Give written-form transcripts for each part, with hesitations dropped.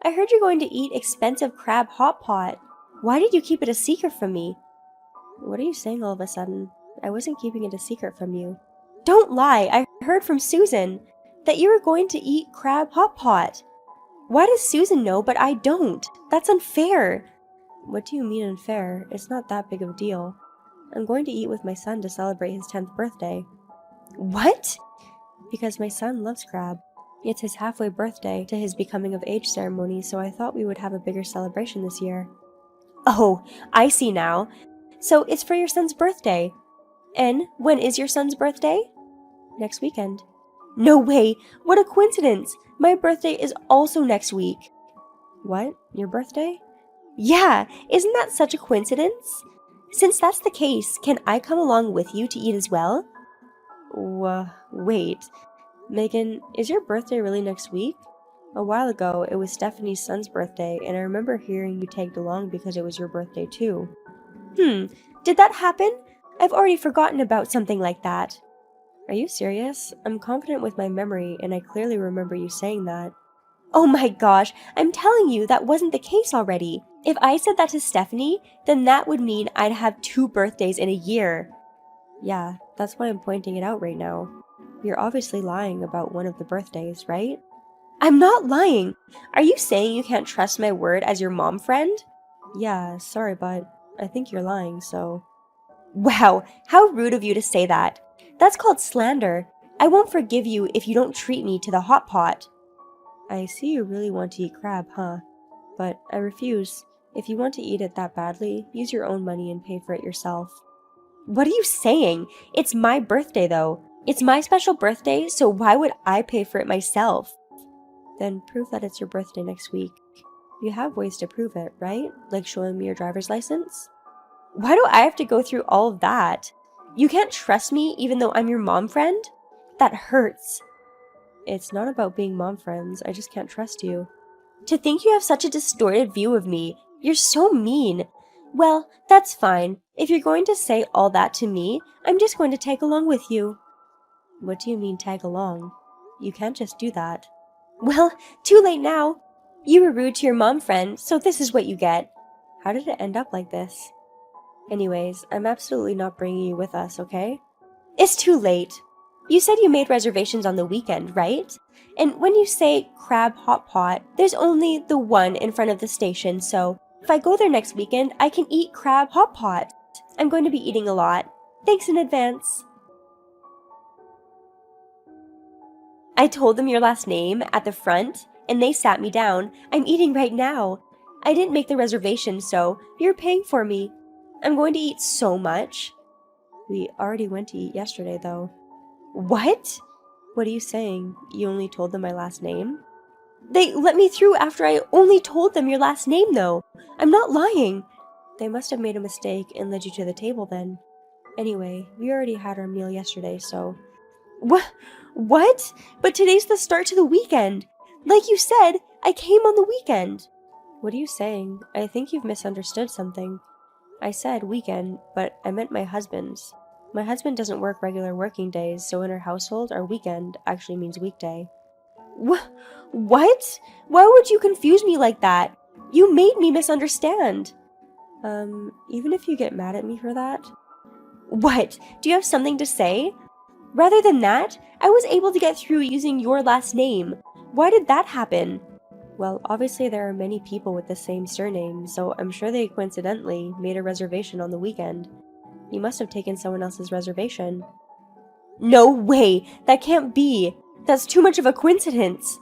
I heard you're going to eat expensive crab hot pot. Why did you keep it a secret from me? What are you saying all of a sudden? I wasn't keeping it a secret from you. Don't lie, I heard from Susan that you were going to eat crab hot pot. Why does Susan know but I don't? That's unfair. What do you mean unfair? It's not that big of a deal. I'm going to eat with my son to celebrate his 10th birthday. What? Because my son loves crab. It's his halfway birthday to his becoming of age ceremony, so I thought we would have a bigger celebration this year. Oh, I see now. So it's for your son's birthday. And when is your son's birthday? Next weekend. No way! What a coincidence! My birthday is also next week. What? Your birthday? Yeah, isn't that such a coincidence? Since that's the case, can I come along with you to eat as well? Wait. Megan, is your birthday really next week? A while ago, it was Stephanie's son's birthday, and I remember hearing you tagged along because it was your birthday too. Did that happen? I've already forgotten about something like that. Are you serious? I'm confident with my memory, and I clearly remember you saying that. Oh my gosh, I'm telling you that wasn't the case already. If I said that to Stephanie, then that would mean I'd have 2 birthdays in a year. Yeah, that's why I'm pointing it out right now. You're obviously lying about one of the birthdays, right? I'm not lying! Are you saying you can't trust my word as your mom friend? Yeah, sorry, but I think you're lying, so... Wow, how rude of you to say that. That's called slander. I won't forgive you if you don't treat me to the hot pot. I see you really want to eat crab, huh? But I refuse. If you want to eat it that badly, use your own money and pay for it yourself. What are you saying? It's my birthday, though. It's my special birthday, so why would I pay for it myself? Then prove that it's your birthday next week. You have ways to prove it, right? Like showing me your driver's license? Why do I have to go through all of that? You can't trust me even though I'm your mom friend? That hurts. It's not about being mom friends, I just can't trust you. To think you have such a distorted view of me, you're so mean. Well, that's fine. If you're going to say all that to me, I'm just going to tag along with you. What do you mean tag along? You can't just do that. Well, too late now. You were rude to your mom friend, so this is what you get. How did it end up like this? Anyways, I'm absolutely not bringing you with us, okay? It's too late. You said you made reservations on the weekend, right? And when you say crab hot pot, there's only the one in front of the station, so if I go there next weekend, I can eat crab hot pot. I'm going to be eating a lot. Thanks in advance. I told them your last name at the front, and they sat me down. I'm eating right now. I didn't make the reservation, so you're paying for me. I'm going to eat so much. We already went to eat yesterday, though. What? What are you saying? You only told them my last name? They let me through after I only told them your last name, though. I'm not lying. They must have made a mistake and led you to the table then. Anyway, we already had our meal yesterday, so... What? But today's the start to the weekend. Like you said, I came on the weekend. What are you saying? I think you've misunderstood something. I said weekend, but I meant my husband's. My husband doesn't work regular working days, so in our household, our weekend actually means weekday. What? Why would you confuse me like that? You made me misunderstand. Even if you get mad at me for that? What? Do you have something to say? Rather than that, I was able to get through using your last name. Why did that happen? Well, obviously there are many people with the same surname, so I'm sure they coincidentally made a reservation on the weekend. You must have taken someone else's reservation. No way! That can't be! That's too much of a coincidence!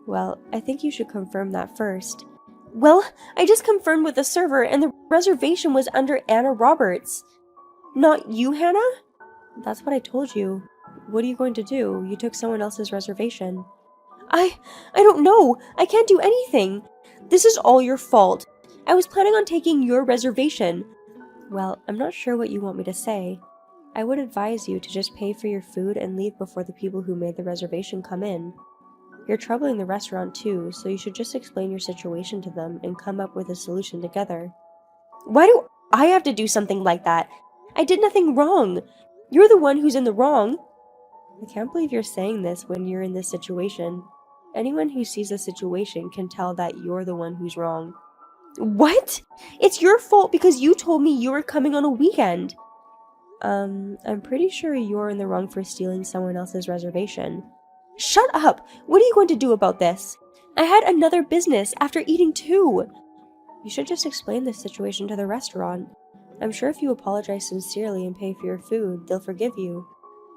Well, I think you should confirm that first. Well, I just confirmed with the server and the reservation was under Anna Roberts. Not you, Hannah? That's what I told you. What are you going to do? You took someone else's reservation. I don't know. I can't do anything. This is all your fault. I was planning on taking your reservation. Well, I'm not sure what you want me to say. I would advise you to just pay for your food and leave before the people who made the reservation come in. You're troubling the restaurant too, so you should just explain your situation to them and come up with a solution together. Why do I have to do something like that? I did nothing wrong. You're the one who's in the wrong. I can't believe you're saying this when you're in this situation. Anyone who sees the situation can tell that you're the one who's wrong. What? It's your fault because you told me you were coming on a weekend. I'm pretty sure you're in the wrong for stealing someone else's reservation. Shut up! What are you going to do about this? I had another business after eating too. You should just explain this situation to the restaurant. I'm sure if you apologize sincerely and pay for your food, they'll forgive you.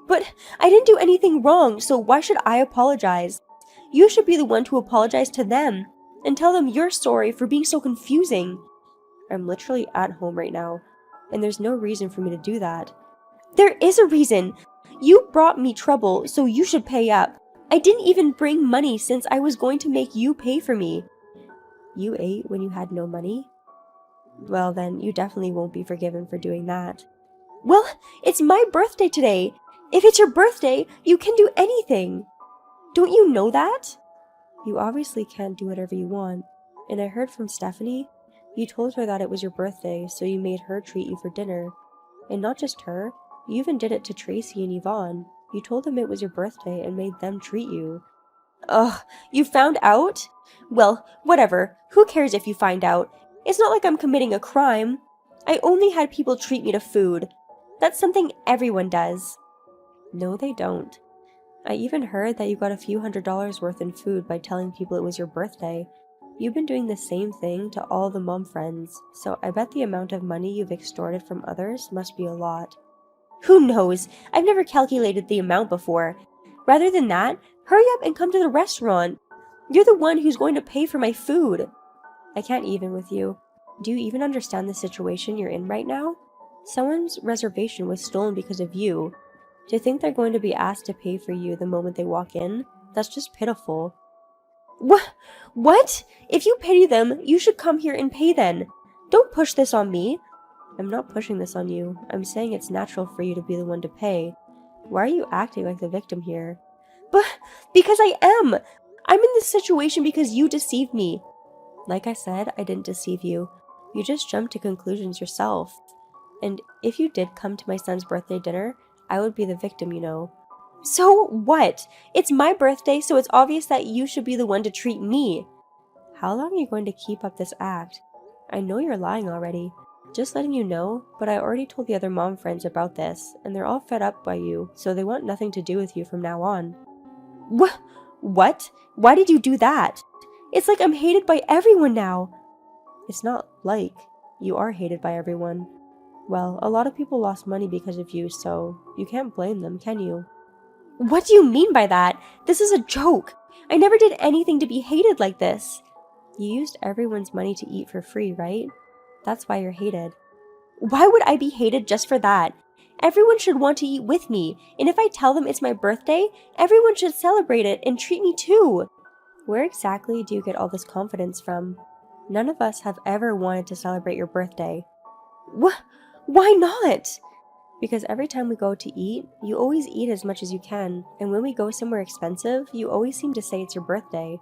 But I didn't do anything wrong, so why should I apologize? You should be the one to apologize to them and tell them you're sorry for being so confusing. I'm literally at home right now, and there's no reason for me to do that. There is a reason. You brought me trouble, so you should pay up. I didn't even bring money since I was going to make you pay for me. You ate when you had no money? Well, then you definitely won't be forgiven for doing that. Well, it's my birthday today. If it's your birthday, you can do anything. Don't you know that? You obviously can't do whatever you want. And I heard from Stephanie, you told her that it was your birthday, so you made her treat you for dinner. And not just her, you even did it to Tracy and Yvonne. You told them it was your birthday and made them treat you. Ugh, you found out? Well, whatever. Who cares if you find out? It's not like I'm committing a crime. I only had people treat me to food. That's something everyone does. No, they don't. I even heard that you got a few $100s worth in food by telling people it was your birthday. You've been doing the same thing to all the mom friends, so I bet the amount of money you've extorted from others must be a lot. Who knows? I've never calculated the amount before. Rather than that, hurry up and come to the restaurant. You're the one who's going to pay for my food. I can't even with you. Do you even understand the situation you're in right now? Someone's reservation was stolen because of you. To think they're going to be asked to pay for you the moment they walk in, that's just pitiful. What? If you pity them, you should come here and pay then. Don't push this on me. I'm not pushing this on you. I'm saying it's natural for you to be the one to pay. Why are you acting like the victim here? But because I am. I'm in this situation because you deceived me. Like I said, I didn't deceive you. You just jumped to conclusions yourself. And if you did come to my son's birthday dinner, I would be the victim, you know. So what? It's my birthday, so it's obvious that you should be the one to treat me. How long are you going to keep up this act? I know you're lying already. Just letting you know, but I already told the other mom friends about this, and they're all fed up by you, so they want nothing to do with you from now on. What? Why did you do that? It's like I'm hated by everyone now. It's not like. You are hated by everyone. Well, a lot of people lost money because of you, so you can't blame them, can you? What do you mean by that? This is a joke. I never did anything to be hated like this. You used everyone's money to eat for free, right? That's why you're hated. Why would I be hated just for that? Everyone should want to eat with me, and if I tell them it's my birthday, everyone should celebrate it and treat me too. Where exactly do you get all this confidence from? None of us have ever wanted to celebrate your birthday. Why not? Because every time we go to eat, you always eat as much as you can, and when we go somewhere expensive, you always seem to say it's your birthday.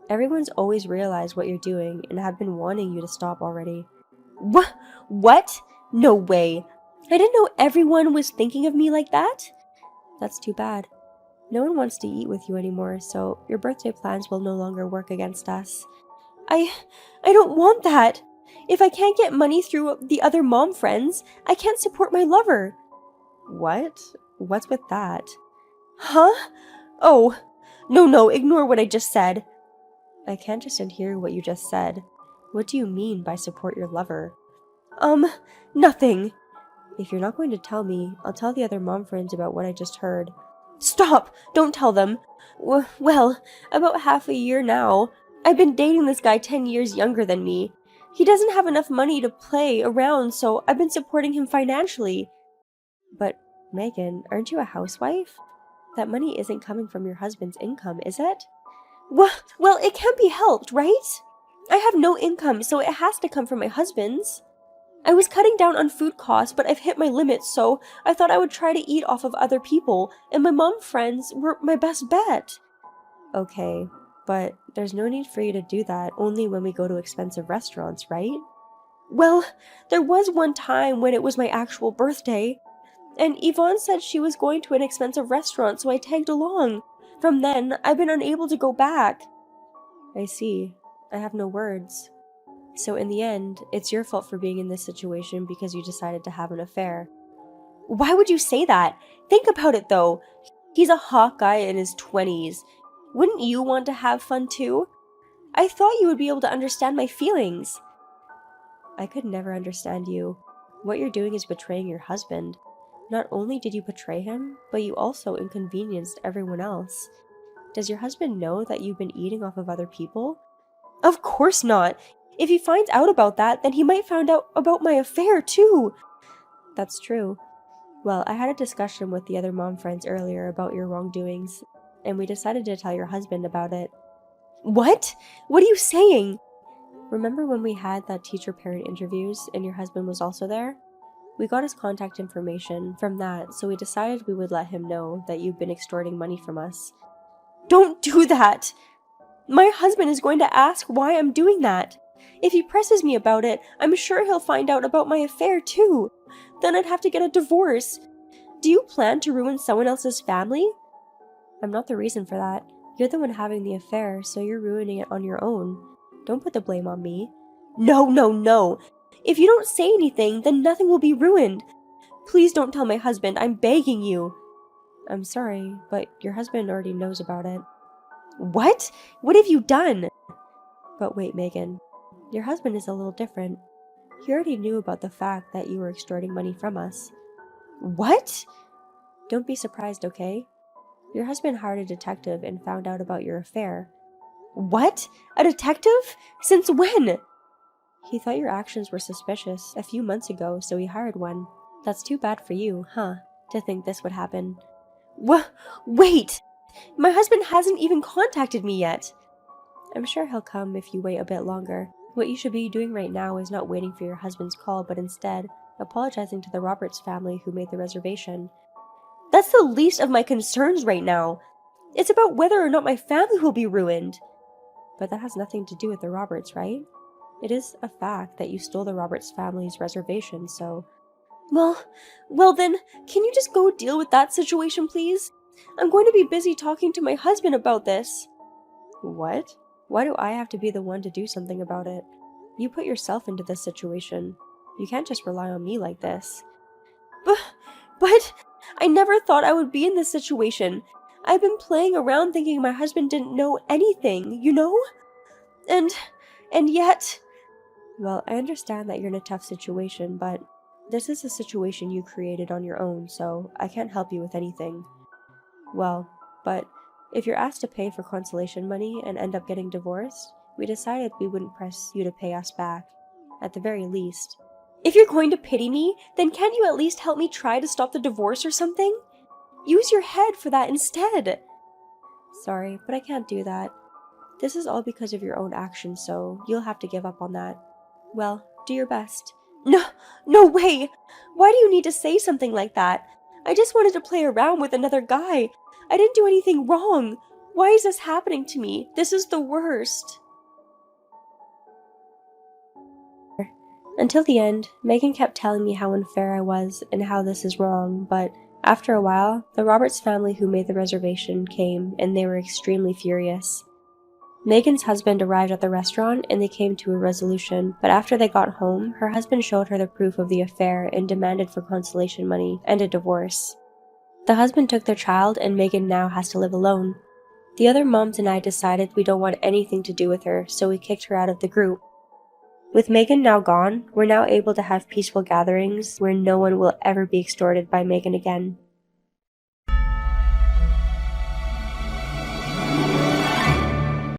Everyone's always realized what you're doing and have been wanting you to stop already. What? No way. I didn't know everyone was thinking of me like that. That's too bad. No one wants to eat with you anymore, so your birthday plans will no longer work against us. I don't want that. If I can't get money through the other mom friends, I can't support my lover. What? What's with that? Huh? Oh, no, ignore what I just said. I can't just unhear what you just said. What do you mean by support your lover? Nothing. If you're not going to tell me, I'll tell the other mom friends about what I just heard. Stop! Don't tell them. Well, about half a year now. I've been dating this guy 10 years younger than me. He doesn't have enough money to play around, so I've been supporting him financially. But, Megan, aren't you a housewife? That money isn't coming from your husband's income, is it? Well, it can't be helped, right? I have no income, so it has to come from my husband's. I was cutting down on food costs, but I've hit my limits, so I thought I would try to eat off of other people, and my mom friends were my best bet. Okay, but there's no need for you to do that only when we go to expensive restaurants, right? Well, there was one time when it was my actual birthday, and Yvonne said she was going to an expensive restaurant, so I tagged along. From then, I've been unable to go back. I see. I have no words. So in the end, it's your fault for being in this situation because you decided to have an affair. Why would you say that? Think about it though. He's a hot guy in his 20s. Wouldn't you want to have fun too? I thought you would be able to understand my feelings. I could never understand you. What you're doing is betraying your husband. Not only did you betray him, but you also inconvenienced everyone else. Does your husband know that you've been eating off of other people? Of course not. If he finds out about that, then he might find out about my affair too. That's true. Well, I had a discussion with the other mom friends earlier about your wrongdoings, and we decided to tell your husband about it. What? What are you saying? Remember when we had that teacher-parent interviews and your husband was also there? We got his contact information from that, so we decided we would let him know that you've been extorting money from us. Don't do that! My husband is going to ask why I'm doing that. If he presses me about it, I'm sure he'll find out about my affair too. Then I'd have to get a divorce. Do you plan to ruin someone else's family? I'm not the reason for that. You're the one having the affair, so you're ruining it on your own. Don't put the blame on me. No, no, no. If you don't say anything, then nothing will be ruined. Please don't tell my husband. I'm begging you. I'm sorry, but your husband already knows about it. What? What have you done? But wait, Megan. Your husband is a little different. He already knew about the fact that you were extorting money from us. What? Don't be surprised, okay? Your husband hired a detective and found out about your affair. What? A detective? Since when? He thought your actions were suspicious a few months ago, so he hired one. That's too bad for you, huh? To think this would happen. Wait! My husband hasn't even contacted me yet. I'm sure he'll come if you wait a bit longer. What you should be doing right now is not waiting for your husband's call, but instead apologizing to the Roberts family who made the reservation. That's the least of my concerns right now. It's about whether or not my family will be ruined. But that has nothing to do with the Roberts, right? It is a fact that you stole the Roberts family's reservation, so... Well then, can you just go deal with that situation, please? I'm going to be busy talking to my husband about this. What? Why do I have to be the one to do something about it? You put yourself into this situation. You can't just rely on me like this. But I never thought I would be in this situation. I've been playing around thinking my husband didn't know anything, you know? And yet... Well, I understand that you're in a tough situation, but this is a situation you created on your own, so I can't help you with anything. Well, but if you're asked to pay for consolation money and end up getting divorced, we decided we wouldn't press you to pay us back, at the very least. If you're going to pity me, then can't you at least help me try to stop the divorce or something? Use your head for that instead. Sorry, but I can't do that. This is all because of your own actions, so you'll have to give up on that. Well, do your best. No way! Why do you need to say something like that? I just wanted to play around with another guy. I didn't do anything wrong. Why is this happening to me? This is the worst. Until the end, Megan kept telling me how unfair I was and how this is wrong, but after a while, the Roberts family who made the reservation came and they were extremely furious. Megan's husband arrived at the restaurant and they came to a resolution, but after they got home, her husband showed her the proof of the affair and demanded for consolation money and a divorce. The husband took their child and Megan now has to live alone. The other moms and I decided we don't want anything to do with her, so we kicked her out of the group. With Megan now gone, we're now able to have peaceful gatherings where no one will ever be extorted by Megan again.